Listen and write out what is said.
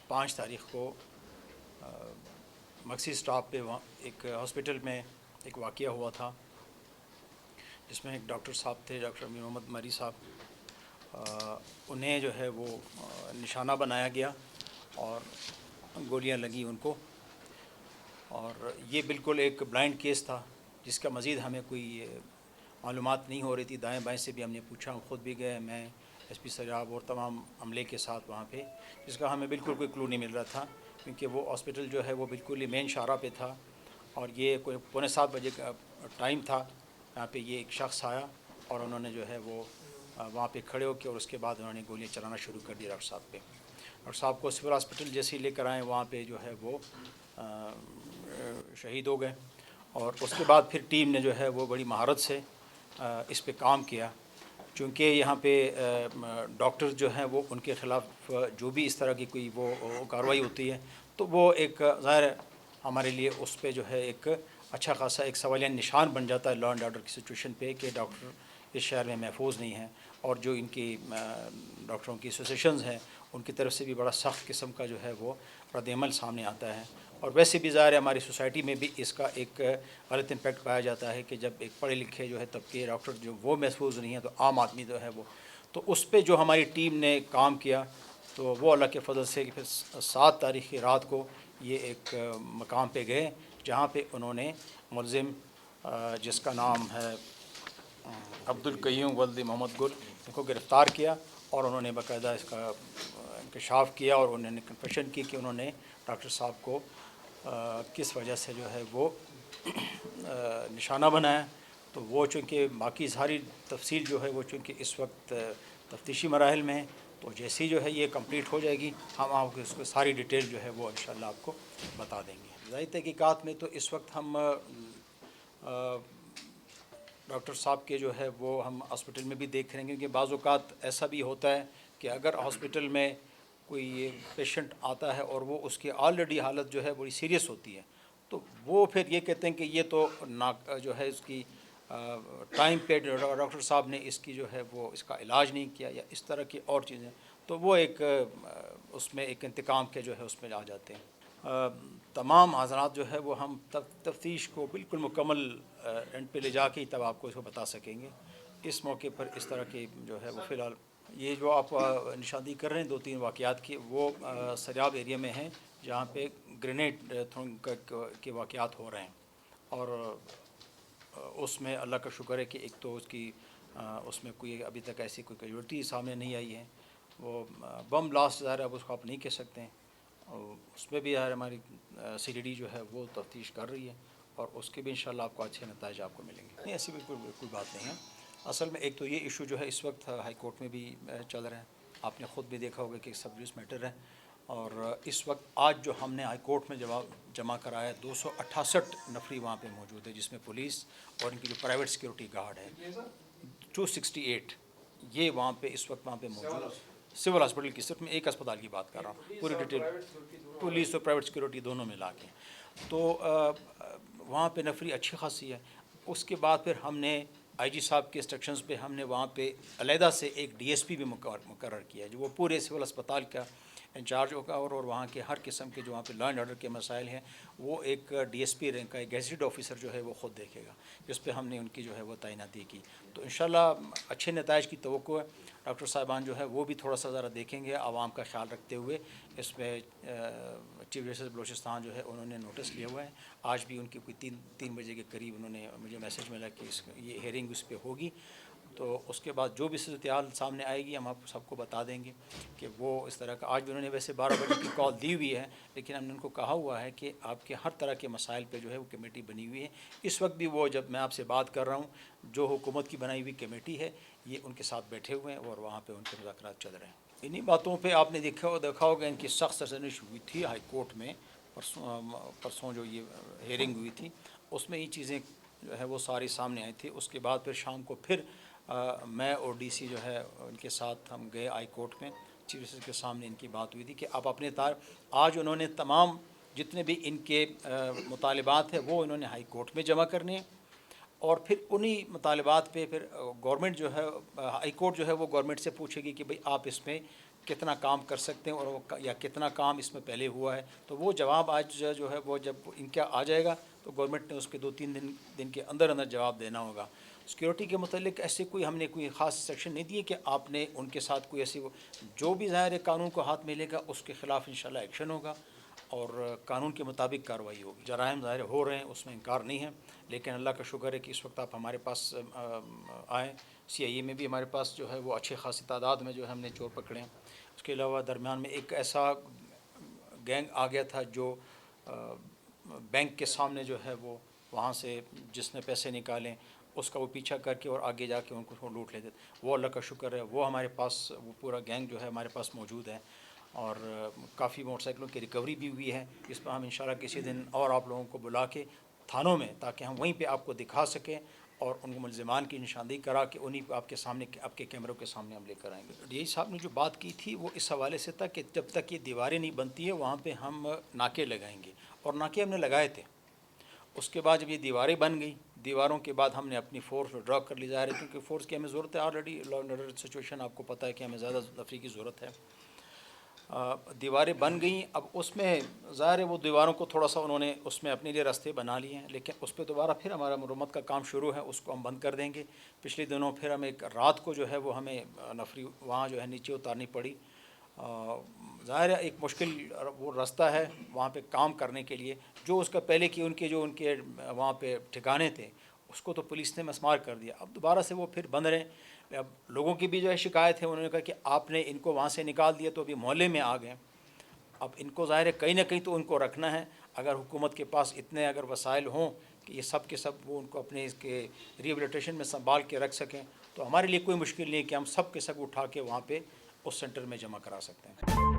5 تاریخ کو mixie stop پہ وہاں ایک ہاسپٹل میں ایک واقعہ ہوا تھا، جس میں ایک ڈاکٹر صاحب تھے، ڈاکٹر امین محمد مری صاحب، انہیں جو ہے وہ نشانہ بنایا گیا اور گولیاں لگیں ان کو، اور یہ بالکل ایک بلائنڈ کیس تھا جس کا مزید ہمیں کوئی معلومات نہیں ہو رہی تھی۔ دائیں بائیں سے بھی ہم نے پوچھا، ہم خود بھی گئے، میں ایس پی سجاب اور تمام عملے کے ساتھ وہاں پہ، جس کا ہمیں بالکل کوئی کلو نہیں مل رہا تھا، کیونکہ وہ ہاسپٹل جو ہے وہ بالکل ہی مین شاہراہ پہ تھا، اور یہ کوئی 6:45 کا ٹائم تھا۔ یہاں پہ یہ ایک شخص آیا اور انہوں نے جو ہے وہ وہاں پہ کھڑے ہو کے، اور اس کے بعد انہوں نے گولیاں چلانا شروع کر دی ڈاکٹر صاحب پہ۔ ڈاکٹر صاحب کو سول ہاسپٹل جیسے ہی لے کر آئے، وہاں پہ جو ہے وہ شہید ہو گئے، اور اس کے بعد پھر ٹیم نے جو ہے وہ بڑی مہارت سے اس پہ کام کیا، چونکہ یہاں پہ ڈاکٹر جو ہیں وہ ان کے خلاف جو بھی اس طرح کی کوئی وہ کارروائی ہوتی ہے، تو وہ ایک ظاہر ہے ہمارے لیے اس پہ جو ہے ایک اچھا خاصا ایک سوالیہ نشان بن جاتا ہے لا اینڈ آرڈر کی سچویشن پہ، کہ ڈاکٹر اس شہر میں محفوظ نہیں ہیں، اور جو ان کی ڈاکٹروں کی ایسوسیشنز ہیں ان کی طرف سے بھی بڑا سخت قسم کا جو ہے وہ رد عمل سامنے آتا ہے۔ اور ویسے بھی ظاہر ہے ہماری سوسائٹی میں بھی اس کا ایک غلط امپیکٹ پایا جاتا ہے، کہ جب ایک پڑھے لکھے جو ہے طبقے ڈاکٹر جو وہ محفوظ نہیں ہیں، تو عام آدمی جو ہے وہ، تو اس پہ جو ہماری ٹیم نے کام کیا، تو وہ اللہ کے فضل سے کہ پھر 7 تاریخ کی رات کو یہ ایک مقام پہ گئے، جہاں پہ انہوں نے ملزم جس کا نام ہے عبد القیوم ولد محمد گل، ان کو گرفتار کیا، اور انہوں نے باقاعدہ اس کا انکشاف کیا، اور انہوں نے کنفیشن کی کہ انہوں نے ڈاکٹر صاحب کو کس وجہ سے جو ہے وہ نشانہ بنایا۔ تو وہ چونکہ باقی ساری تفصیل جو ہے وہ چونکہ اس وقت تفتیشی مراحل میں ہے، تو جیسی جو ہے یہ کمپلیٹ ہو جائے گی، ہم آپ کو اس کو ساری ڈیٹیل جو ہے وہ انشاءاللہ آپ کو بتا دیں گے۔ ذاتی تحقیقات میں تو اس وقت ہم ڈاکٹر صاحب کے جو ہے وہ ہم ہاسپٹل میں بھی دیکھ رہے ہیں، کیونکہ بعض اوقات ایسا بھی ہوتا ہے کہ اگر ہاسپٹل میں کوئی پیشنٹ آتا ہے اور وہ اس کی آلریڈی حالت جو ہے بڑی سیریس ہوتی ہے، تو وہ پھر یہ کہتے ہیں کہ یہ تو جو ہے اس کی ٹائم پہ ڈاکٹر صاحب نے اس کی جو ہے وہ اس کا علاج نہیں کیا، یا اس طرح کی اور چیزیں، تو وہ ایک اس میں ایک انتقام کے جو ہے اس میں آ جاتے ہیں۔ تمام حضرات جو ہے وہ ہم تفتیش کو بالکل مکمل اینڈ پہ لے جا کے تب آپ کو اس کو بتا سکیں گے۔ اس موقع پر اس طرح کی جو ہے وہ فی الحال یہ جو آپ نشاندہی کر رہے ہیں 2-3 واقعات کی، وہ سریاب ایریا میں ہیں، جہاں پہ گرینیڈ تھرونگ کے واقعات ہو رہے ہیں، اور اس میں اللہ کا شکر ہے کہ ایک تو اس میں کوئی ابھی تک ایسی کوئی کیجولٹی سامنے نہیں آئی ہے۔ وہ بم بلاسٹ ظاہر ہے اب اس کو آپ نہیں کہہ سکتے ہیں، اور اس میں بھی ظاہر ہماری سی ڈی ڈی جو ہے وہ تفتیش کر رہی ہے، اور اس کے بھی انشاءاللہ آپ کو اچھے نتائج آپ کو ملیں گے۔ نہیں، ایسی بالکل بات نہیں ہے۔ اصل میں ایک تو یہ ایشو جو ہے اس وقت ہائی کورٹ میں بھی چل رہا ہے، آپ نے خود بھی دیکھا ہوگا کہ سب جوڈیس میٹر ہے، اور اس وقت آج جو ہم نے ہائی کورٹ میں جمع کرایا 268 نفری وہاں پہ موجود ہے، جس میں پولیس اور ان کی جو پرائیویٹ سیکورٹی گارڈ ہے 268، یہ وہاں پہ اس وقت وہاں پہ موجود ہے۔ سول ہاسپٹل کی، صرف میں ایک اسپتال کی بات کر رہا ہوں، پوری ڈیٹیل پولیس اور پرائیویٹ سیکورٹی دونوں ملا کے، تو وہاں پہ نفری اچھی خاصی ہے۔ اس کے بعد پھر ہم نے آئی جی صاحب کے انسٹرکشنز پہ ہم نے وہاں پہ علیحدہ سے ایک ڈی ایس پی بھی مقرر کیا ہے، جو وہ پورے سول اسپتال کا انچارج ہوگا، اور وہاں کے ہر قسم کے جو وہاں پہ لا اینڈ آرڈر کے مسائل ہیں وہ ایک ڈی ایس پی رینک کا ایک گیزیٹڈ آفیسر جو ہے وہ خود دیکھے گا، جس پہ ہم نے ان کی جو ہے وہ تعیناتی کی۔ تو انشاءاللہ اچھے نتائج کی توقع ہے۔ ڈاکٹر صاحبان جو ہے وہ بھی تھوڑا سا ذرا دیکھیں گے، عوام کا خیال رکھتے ہوئے۔ اس میں چیف جسٹس بلوچستان جو ہے انہوں نے نوٹس لیا ہوا ہے، آج بھی ان کی کوئی 3 بجے کے قریب انہوں نے مجھے میسج ملا کہ یہ ہیئرنگ اس پہ ہوگی، تو اس کے بعد جو بھی صورتحال سامنے آئے گی ہم آپ سب کو بتا دیں گے کہ وہ اس طرح کا۔ آج بھی انہوں نے ویسے 12 بجے کی کال دی ہوئی ہے، لیکن ہم نے ان کو کہا ہوا ہے کہ آپ کے ہر طرح کے مسائل پہ جو ہے وہ کمیٹی بنی ہوئی ہے۔ اس وقت بھی وہ جب میں آپ سے بات کر رہا ہوں، جو حکومت کی بنائی ہوئی کمیٹی ہے یہ ان کے ساتھ بیٹھے ہوئے ہیں، اور وہاں پہ ان کے مذاکرات چل رہے ہیں۔ انہی باتوں پہ آپ نے دیکھا ہوگا ان کی سخت سرزنش ہوئی تھی ہائی کورٹ میں پرسوں جو یہ ہیئرنگ ہوئی تھی، اس میں یہ چیزیں جو ہے وہ ساری سامنے آئی تھی۔ اس کے بعد پھر شام کو پھر میں اور ڈی سی جو ہے ان کے ساتھ ہم گئے ہائی کورٹ میں، چیف جسٹس کے سامنے ان کی بات ہوئی تھی کہ آپ اپنے آج انہوں نے تمام جتنے بھی ان کے مطالبات ہیں وہ انہوں نے ہائی کورٹ میں جمع کرنے ہیں، اور پھر انہی مطالبات پہ پھر گورنمنٹ جو ہے ہائی کورٹ جو ہے وہ گورنمنٹ سے پوچھے گی کہ بھئی آپ اس میں کتنا کام کر سکتے ہیں اور وہ یا کتنا کام اس میں پہلے ہوا ہے. تو وہ جواب آج جو ہے وہ جب ان کا آ جائے گا تو گورنمنٹ نے اس کے 2-3 دن کے اندر جواب دینا ہوگا. سیکیورٹی کے متعلق ایسے کوئی ہم نے کوئی خاص سیکشن نہیں دیے کہ آپ نے ان کے ساتھ کوئی ایسی جو بھی ظاہر قانون کو ہاتھ ملے گا اس کے خلاف انشاءاللہ ایکشن ہوگا اور قانون کے مطابق کارروائی ہوگی. جرائم ظاہر ہو رہے ہیں، اس میں انکار نہیں ہے، لیکن اللہ کا شکر ہے کہ اس وقت آپ ہمارے پاس آئیں. CIA میں بھی ہمارے پاس جو ہے وہ اچھے خاصی تعداد میں جو ہے ہم نے چور پکڑے ہیں. اس کے علاوہ درمیان میں ایک ایسا گینگ آ گیا تھا جو بینک کے سامنے جو ہے وہ وہاں سے جس نے پیسے نکالیں اس کا وہ پیچھا کر کے اور آگے جا کے ان کو لوٹ لیتے. وہ اللہ کا شکر ہے وہ ہمارے پاس وہ پورا گینگ جو ہے ہمارے پاس موجود ہے اور کافی موٹر سائیکلوں کی ریکوری بھی ہوئی ہے. اس پر ہم انشاءاللہ کسی دن اور آپ لوگوں کو بلا کے تھانوں میں تاکہ ہم وہیں پہ آپ کو دکھا سکیں اور ان کو ملزمان کی نشاندہی کرا کے انہیں پہ آپ کے سامنے آپ کے کیمروں کے سامنے ہم لے کر آئیں گے. ڈی صاحب نے جو بات کی تھی وہ اس حوالے سے تھا کہ جب تک یہ دیواریں نہیں بنتی ہے وہاں پہ ہم ناکے لگائیں گے اور ناکے ہم نے لگائے تھے. اس کے بعد جب یہ دیواریں بن گئی دیواروں کے بعد ہم نے اپنی فورس ڈرا کر لی ظاہر ہے کیونکہ فورس کی ہمیں ضرورت ہے. Already law and order situation آپ کو پتہ ہے کہ ہمیں زیادہ تفریح کی ضرورت ہے. دیواریں بن گئیں. اب اس میں ظاہر ہے وہ دیواروں کو تھوڑا سا انہوں نے اس میں اپنے لیے راستے بنا لیے ہیں لیکن اس پہ دوبارہ پھر ہمارا مرمت کا کام شروع ہے، اس کو ہم بند کر دیں گے. پچھلے دنوں پھر ہمیں ایک رات کو جو ہے وہ ہمیں نفری وہاں جو ہے نیچے اتارنی پڑی. ظاہر ہے ایک مشکل وہ راستہ ہے وہاں پہ کام کرنے کے لیے. جو اس کا پہلے کی ان کے وہاں پہ ٹھکانے تھے اس کو تو پولیس نے مسمار کر دیا. اب دوبارہ سے وہ پھر بند رہے. اب لوگوں کی بھی جو ہے شکایت ہے، انہوں نے کہا کہ آپ نے ان کو وہاں سے نکال دیا تو ابھی محلے میں آ گئے. اب ان کو ظاہر ہے کہیں نہ کہیں تو ان کو رکھنا ہے. اگر حکومت کے پاس اتنے اگر وسائل ہوں کہ یہ سب کے سب وہ ان کو اپنے اس کے ریہیبلیٹیشن میں سنبھال کے رکھ سکیں تو ہمارے لیے کوئی مشکل نہیں کہ ہم سب کے سب اٹھا کے وہاں پہ اس سینٹر میں جمع کرا سکتے ہیں.